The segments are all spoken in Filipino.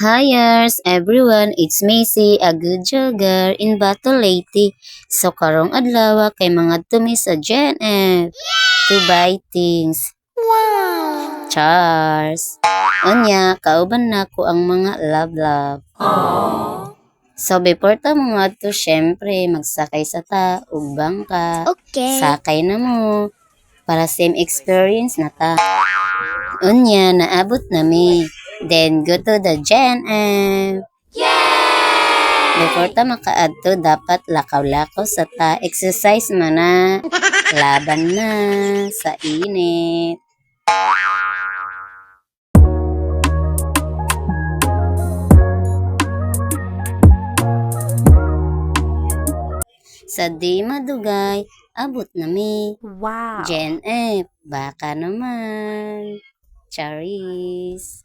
Hiers everyone, it's Macy, a good jogger in Battle Leyte. So karong adlaw kay mga tumi sa GNF to buy things. Wow! Chars! Unya, kauban na ko ang mga love. So before ta mga to, syempre magsakay sa ta, ug bangka. Okay. Sakay na mo para same experience na ta. Unya, naabot na mi. Then, go to the GNF. Before ta makaadto, dapat lakaw-lakaw sa ta. Exercise man na. Laban na sa init. Sa di madugay, abot na mi. Wow. GNF, baka naman. Charis.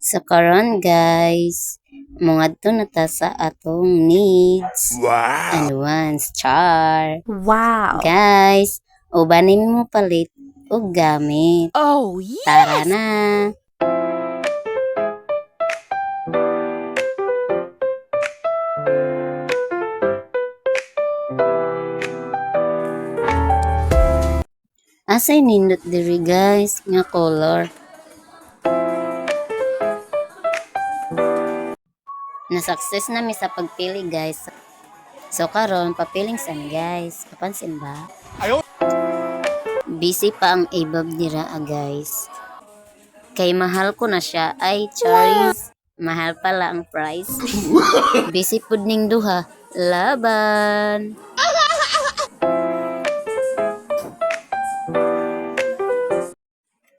So karon guys, mungadto na ta sa atong needs and wants. Char. Wow. Guys, ubanin mo palit og gamit. Oh, yes. Tara na. Asay nindot diri guys nga color. Na-success na mi sa pagpili guys. So karon papiling san guys. Kapansin ba? Busy pa ang ibab nira guys. Kay mahal ko na siya. Ay, Charis. Mahal pala ang price. Busy pud ning duha. Laban.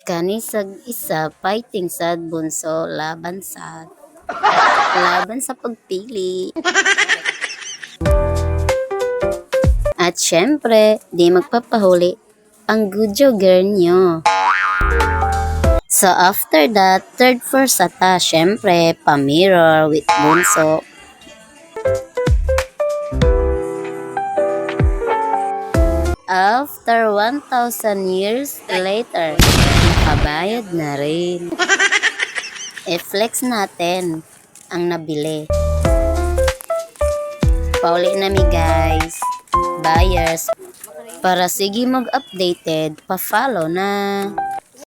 Kani sag isa fighting sad bunso laban sa pagpili. At syempre, di magpapahuli ang good jogger nyo. So after that, third floor sa ta, syempre, pa-mirror with bunso. After 1,000 years later, nakabayad na rin. I-flex natin ang nabili. Pauli na mi guys. Buyers. Para sige mag-updated, pa-follow na.